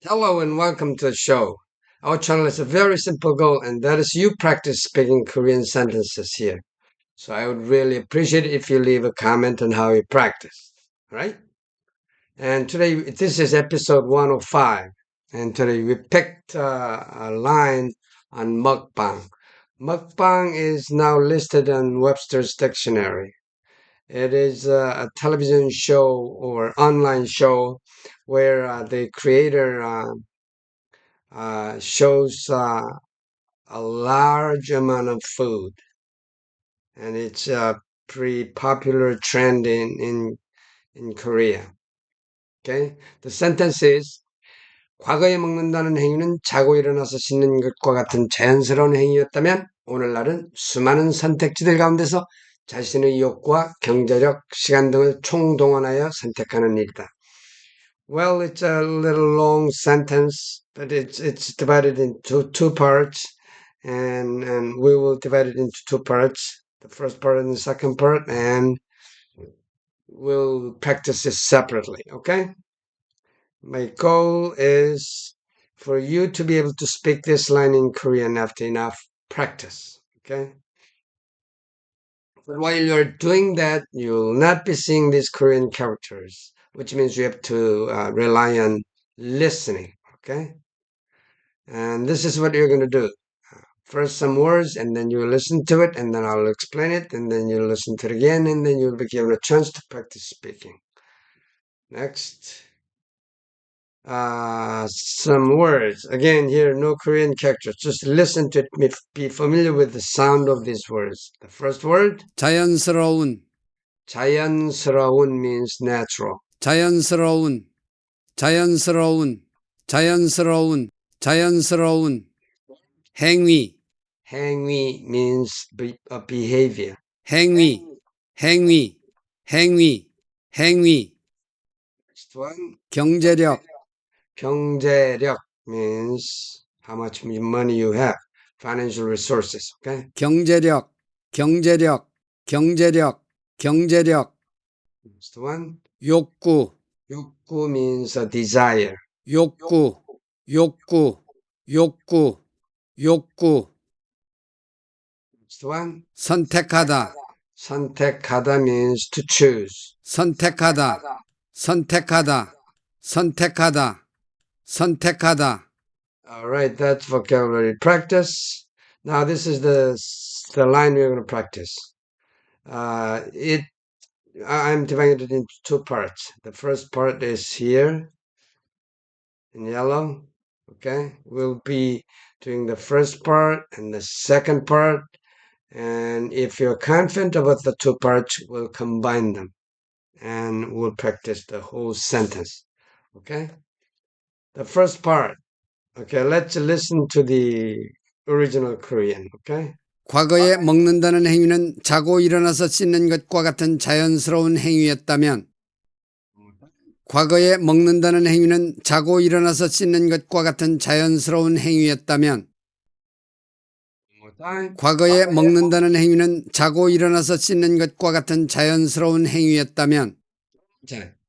Hello and welcome to the show. Our channel has a very simple goal, and that is you practice speaking Korean sentences here. So I would really appreciate it if you leave a comment on how you practice. All right? And today, this is episode 105. And today we picked a line on mukbang. Mukbang is now listed on Webster's Dictionary. It is a television show or online show where the creator shows a large amount of food, and it's a pretty popular trend in Korea. Okay, the sentence is 과거에 먹는다는 행위는 자고 일어나서 씻는 것과 같은 자연스러운 행위였다면 오늘날은 수많은 선택지들 가운데서 자신의 욕구와 경제력, 시간 등을 총동원하여 선택하는 일이다. Well, it's a little long sentence, but it's divided into two parts, and we will divide it into two parts, the first part and the second part, and we'll practice this separately, okay? My goal is for you to be able to speak this line in Korean after enough practice, okay? But while you're doing that, you'll not be seeing these Korean characters, which means you have to rely on listening, okay? And this is what you're going to do. First some words, and then you listen to it, and then I'll explain it, and then you listen to it again, and then you'll be given a chance to practice speaking. Next. Some words. Again, here, no Korean characters. Just listen to it. Be familiar with the sound of these words. The first word, 자연스러운, 자연스러운 means natural. 자연스러운, 자연스러운, 자연스러운, 자연스러운, 행위, 행위 means a behavior. 행위, 행위, 행위, 행위, Next one, 경제력, 경제력 means how much money you have. Financial resources, okay? 경제력, 경제력, 경제력, 경제력, Next one, 욕구, 욕구 means a desire. 욕구, 욕구, 욕구, 욕구, Next one, 선택하다, 선택하다 means to choose. 선택하다, 선택하다, 선택하다, 선택하다. All right, that's vocabulary practice. Now this is the line we're going to practice. I'm dividing it into two parts. The first part is here in yellow. Okay, we'll be doing the first part and the second part. And if you're confident about the two parts, we'll combine them and we'll practice the whole sentence. Okay, the first part. Okay, let's listen to the original Korean. Okay. 과거에 먹는다는 행위는 자고 일어나서 씻는 것과 같은 자연스러운 행위였다면 과거에 먹는다는 행위는 자고 일어나서 씻는 것과 같은 자연스러운 행위였다면 과거에 먹는다는 행위는 자고 일어나서 씻는 것과 같은 자연스러운 행위였다면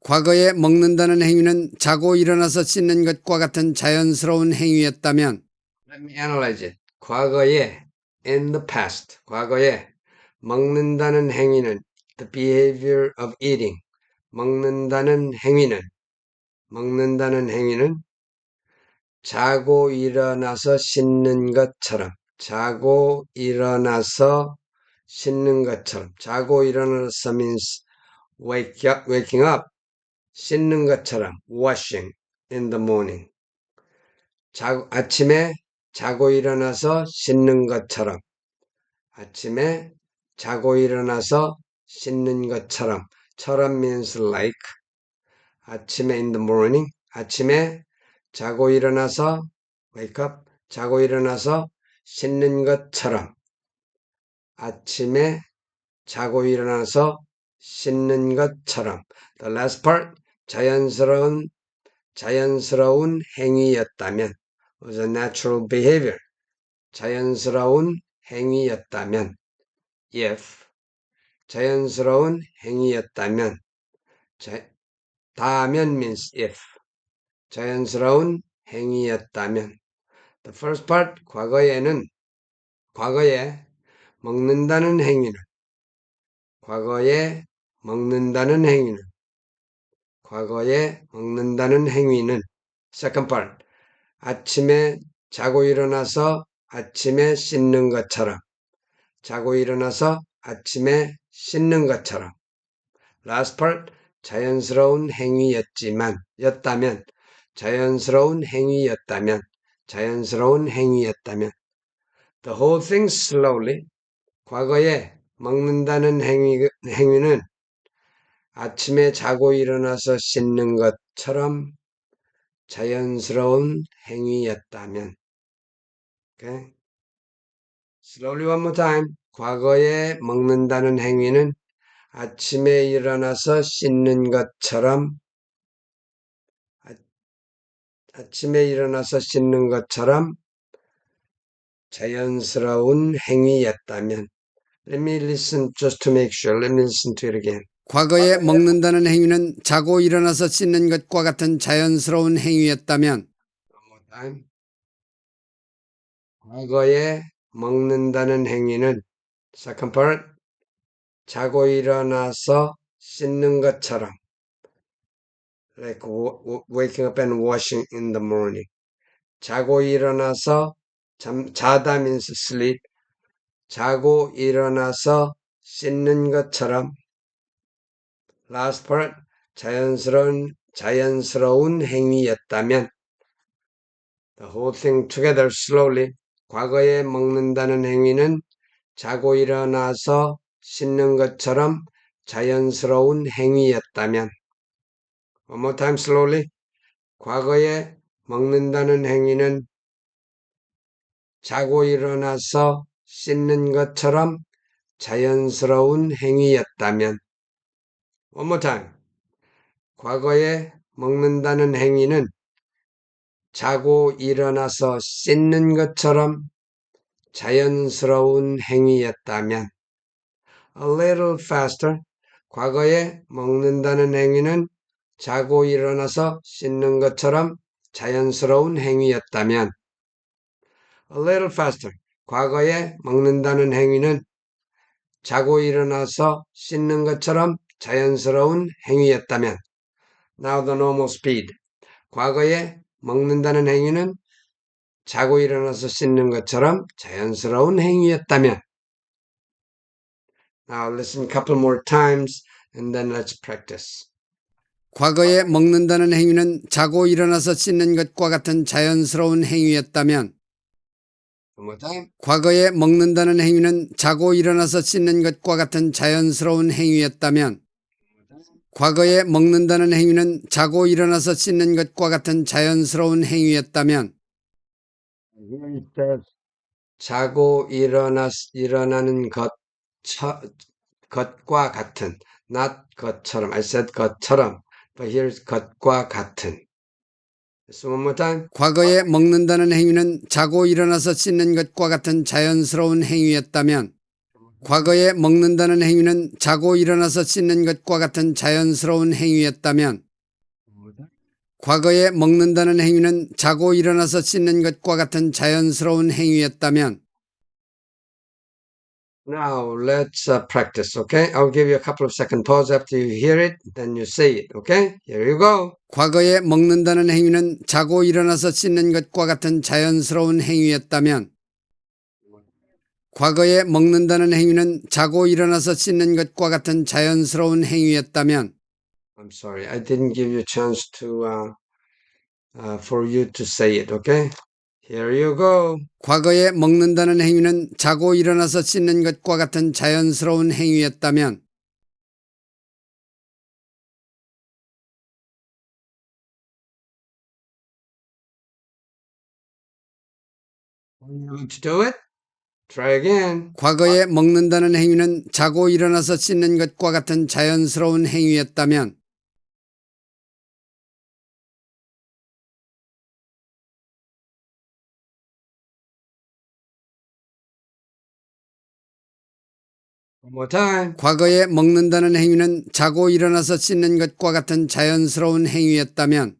과거에 먹는다는 행위는 자고 일어나서 씻는 것과 같은 자연스러운 행위였다면 Let me analyze it. 과거에 in the past. 과거에 먹는다는 행위는 the behavior of eating. 먹는다는 행위는 자고 일어나서 씻는 것처럼 자고 일어나서 씻는 것처럼 자고 일어나서 means waking up 씻는 것처럼 washing in the morning 아침에 자고 일어나서 씻는 것처럼 아침에 자고 일어나서 씻는 것처럼 처럼 means like 아침에 in the morning 아침에 자고 일어나서 wake up 자고 일어나서 씻는 것처럼 아침에 자고 일어나서 씻는 것처럼 the last part 자연스러운 행위였다면 was a natural behavior 자연스러운 행위였다면 if 자연스러운 행위였다면 다면 means if 자연스러운 행위였다면. The first part, 과거에 먹는다는 행위는, 과거에 먹는다는 행위는, 과거에 먹는다는 행위는. Second part, 아침에 자고 일어나서 아침에 씻는 것처럼, 자고 일어나서 아침에 씻는 것처럼. Last part, 자연스러운 행위였다면, 자연스러운 행위였다면. The whole thing slowly. 과거에 먹는다는 행위는 아침에 자고 일어나서 씻는 것처럼 자연스러운 행위였다면. Okay? Slowly one more time. 과거에 먹는다는 행위는 아침에 일어나서 씻는 것처럼 자연스러운 행위였다면. Let me listen just to make sure. Let me listen to it again. 과거에 먹는다는 행위는 자고 일어나서 씻는 것과 같은 자연스러운 행위였다면 One more time. 과거에 먹는다는 행위는 second part, 자고 일어나서 씻는 것처럼 like waking up and washing in the morning. 자고 일어나서 자다 means sleep. 자고 일어나서 씻는 것처럼. Last part, 자연스러운 행위였다면. The whole thing together slowly. 과거에 먹는다는 행위는 자고 일어나서 씻는 것처럼 자연스러운 행위였다면. One more time slowly. 과거에 먹는다는 행위는 자고 일어나서 씻는 것처럼 자연스러운 행위였다면. One more time. 과거에 먹는다는 행위는 자고 일어나서 씻는 것처럼 자연스러운 행위였다면. A little faster. 과거에 먹는다는 행위는 자고 일어나서 씻는 것처럼 자연스러운 행위였다면. A little faster. 과거에 먹는다는 행위는 자고 일어나서 씻는 것처럼 자연스러운 행위였다면. Now the normal speed. 과거에 먹는다는 행위는 자고 일어나서 씻는 것처럼 자연스러운 행위였다면. Now listen a couple more times and then let's practice. 과거에 먹는다는 행위는 자고 일어나서 씻는 것과 같은 자연스러운 행위였다면 One more time. 과거에 먹는다는 행위는 자고 일어나서 씻는 것과 같은 자연스러운 행위였다면 과거에 먹는다는 행위는 자고 일어나서 씻는 것과 같은 자연스러운 행위였다면 Here it says, 자고 일어나는 것과 같은, not 것처럼. I said 것처럼, but here's 것과 같은. So one more time. 과거에 먹는다는 행위는 자고 일어나서 씻는 것과 같은 자연스러운 행위였다면 과거에 먹는다는 행위는 자고 일어나서 씻는 것과 같은 자연스러운 행위였다면 과거에 먹는다는 행위는 자고 일어나서 씻는 것과 같은 자연스러운 행위였다면 Now let's practice, okay? I'll give you a couple of second pause after you hear it, then you say it, okay? Here you go. 과거에 먹는다는 행위는 자고 일어나서 씻는 것과 같은 자연스러운 행위였다면 과거에 먹는다는 행위는 자고 일어나서 씻는 것과 같은 자연스러운 행위였다면 I'm sorry, I didn't give you a chance for you to say it, okay? Here you go. 과거에 먹는다는 행위는 자고 일어나서 씻는 것과 같은 자연스러운 행위였다면 Want to do it? Try again. 과거에 먹는다는 행위는 자고 일어나서 씻는 것과 같은 자연스러운 행위였다면 One more time. 과거에 먹는다는 행위는 자고 일어나서 씻는 것과 같은 자연스러운 행위였다면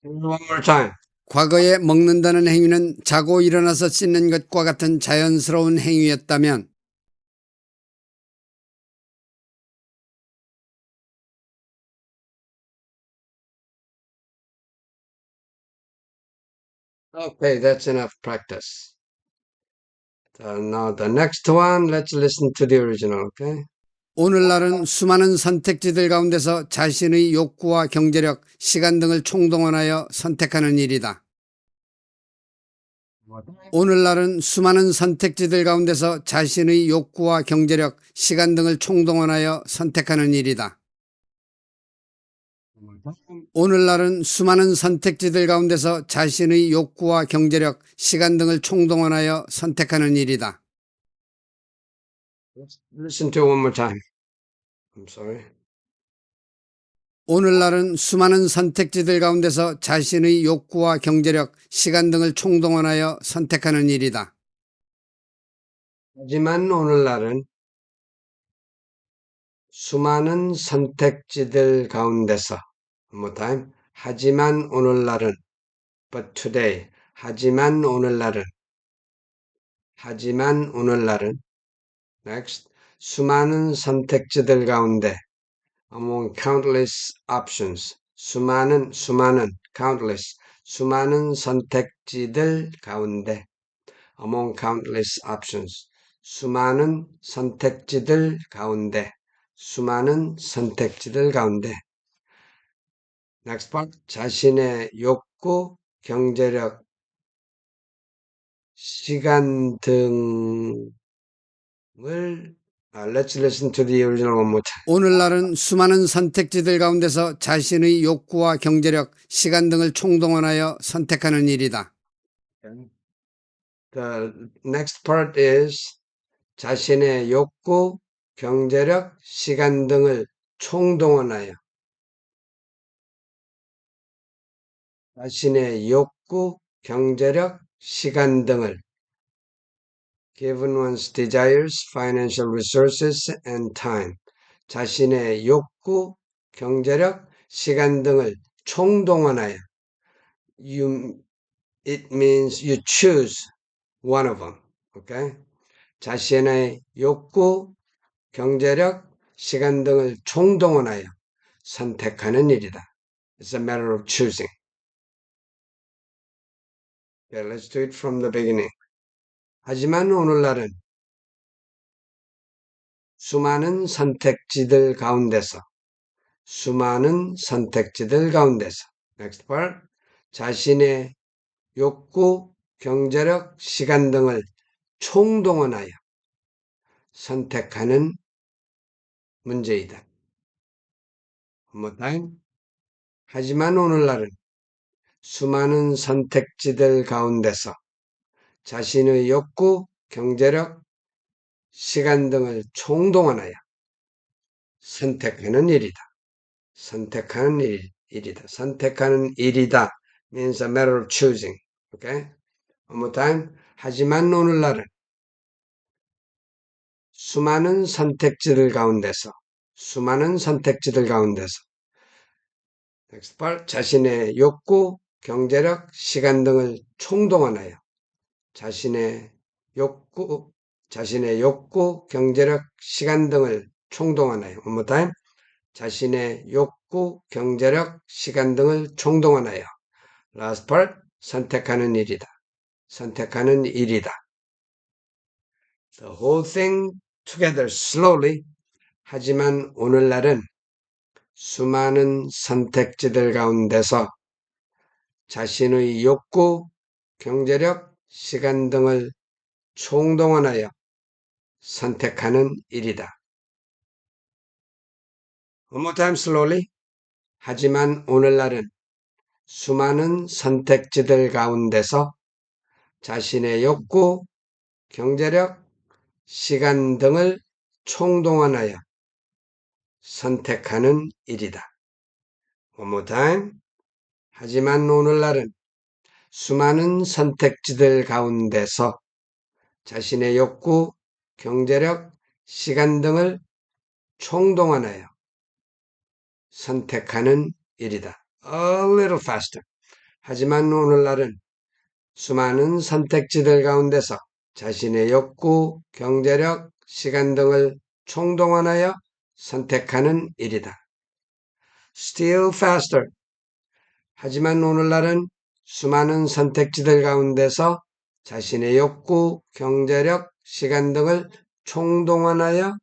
One more time. 과거에 먹는다는 행위는 자고 일어나서 씻는 것과 같은 자연스러운 행위였다면 Okay, that's enough practice. Now the next one, let's listen to the original, okay? 오늘날은 수많은 선택지들 가운데서 자신의 욕구와 경제력, 시간 등을 총동원하여 선택하는 일이다. 오늘날은 수많은 선택지들 가운데서 자신의 욕구와 경제력, 시간 등을 총동원하여 선택하는 일이다. 오늘날은 수많은 선택지들 가운데서 자신의 욕구와 경제력, 시간 등을 총동원하여 선택하는 일이다. Let's listen to it one more time. I'm sorry. 오늘날은 수많은 선택지들 가운데서 자신의 욕구와 경제력, 시간 등을 총동원하여 선택하는 일이다. 하지만 오늘날은 수많은 선택지들 가운데서 one more time. 하지만 오늘날은 but today. 하지만 오늘날은 next. 수많은 선택지들 가운데 among countless options. 수많은 countless 수많은 선택지들 가운데 among countless options. 수많은 선택지들 가운데 next part. 자신의 욕구, 경제력, 시간 등을 let's listen to the original one more time. 오늘날은 수많은 선택지들 가운데서 자신의 욕구와 경제력, 시간 등을 총동원하여 선택하는 일이다. The next part is 자신의 욕구, 경제력, 시간 등을 총동원하여 자신의 욕구, 경제력, 시간 등을 given one's desires, financial resources, and time. 자신의 욕구, 경제력, 시간 등을 총동원하여 it means you choose one of them. Okay? 자신의 욕구, 경제력, 시간 등을 총동원하여 선택하는 일이다. It's a matter of choosing. Okay, let's do it from the beginning. 하지만 오늘날은 수많은 선택지들 가운데서 next part. 자신의 욕구, 경제력, 시간 등을 총동원하여 선택하는 문제이다. One more time. 하지만 오늘날은 수많은 선택지들 가운데서 자신의 욕구, 경제력, 시간 등을 총동원하여 선택하는 일이다. 선택하는 일이다 means a matter of choosing. Okay? One more time. 하지만 오늘날은 수많은 선택지들 가운데서 next part. 자신의 욕구, 경제력, 시간 등을 총동원하여 자신의 욕구, 경제력, 시간 등을 총동원하여 one more time. 자신의 욕구, 경제력, 시간 등을 총동원하여 last part. 선택하는 일이다. The whole thing together slowly. 하지만 오늘날은 수많은 선택지들 가운데서 자신의 욕구, 경제력, 시간 등을 총동원하여 선택하는 일이다. One more time slowly. 하지만 오늘날은 수많은 선택지들 가운데서 자신의 욕구, 경제력, 시간 등을 총동원하여 선택하는 일이다. One more time. 하지만 오늘날은 수많은 선택지들 가운데서 자신의 욕구, 경제력, 시간 등을 총동원하여 선택하는 일이다. A little faster. 하지만 오늘날은 수많은 선택지들 가운데서 자신의 욕구, 경제력, 시간 등을 총동원하여 선택하는 일이다. Still faster. 하지만 오늘날은 수많은 선택지들 가운데서 자신의 욕구, 경제력, 시간 등을 총동원하여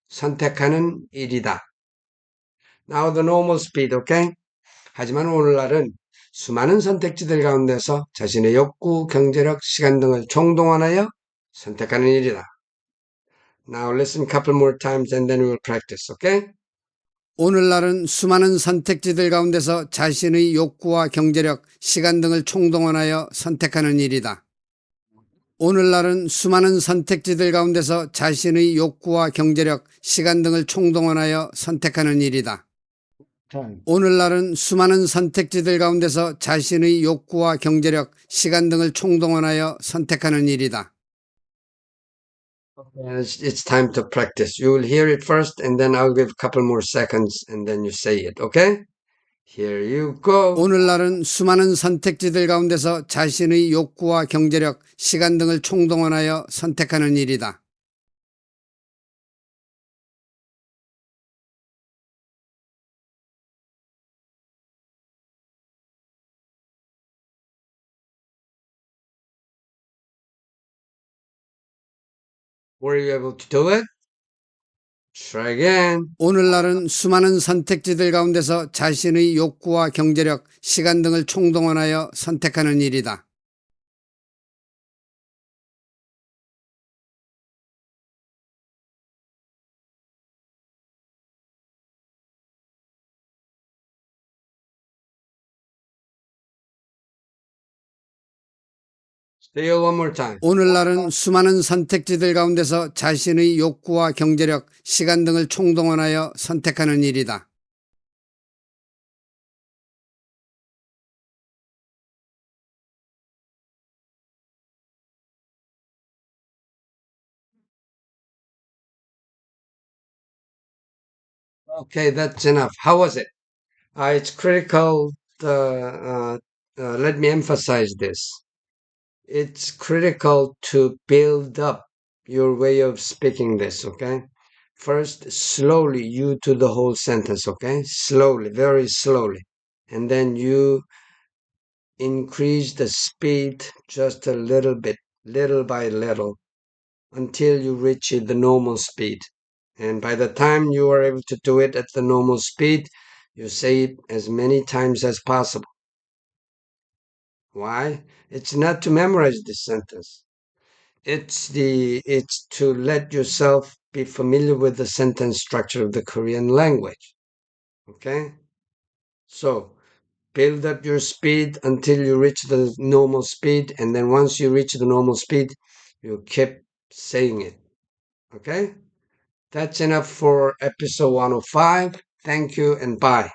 선택하는 일이다. Now the normal speed, okay? 하지만 오늘날은 수많은 선택지들 가운데서 자신의 욕구, 경제력, 시간 등을 총동원하여 선택하는 일이다. Now listen a couple more times and then we will practice, okay? 오늘날은 수많은 선택지들 가운데서 자신의 욕구와 경제력, 시간 등을 총동원하여 선택하는 일이다. 오늘날은 수많은 선택지들 가운데서 자신의 욕구와 경제력, 시간 등을 총동원하여 선택하는 일이다. 오늘날은 수많은 선택지들 가운데서 자신의 욕구와 경제력, 시간 등을 총동원하여 선택하는 일이다. It's time to practice. You will hear it first and then I'll give a couple more seconds and then you say it, okay? Here you go. 오늘날은 수많은 선택지들 가운데서 자신의 욕구와 경제력, 시간 등을 총동원하여 선택하는 일이다. Were you able to do it? Try again. 오늘날은 수많은 선택지들 가운데서 자신의 욕구와 경제력, 시간 등을 총동원하여 선택하는 일이다. Say it one more time. 오늘날은 수많은 선택지들 가운데서 자신의 욕구와 경제력, 시간 등을 총동원하여 선택하는 일이다. Okay, that's enough. How was it? It's critical. Let me emphasize this. It's critical to build up your way of speaking this, okay? First, slowly, you to the whole sentence, okay? Slowly, very slowly. And then you increase the speed just a little bit, little by little, until you reach the normal speed. And by the time you are able to do it at the normal speed, you say it as many times as possible. Why? It's not to memorize this sentence. It's to let yourself be familiar with the sentence structure of the Korean language. Okay? So build up your speed until you reach the normal speed, and then once you reach the normal speed, you keep saying it. Okay? That's enough for episode 105. Thank you and bye.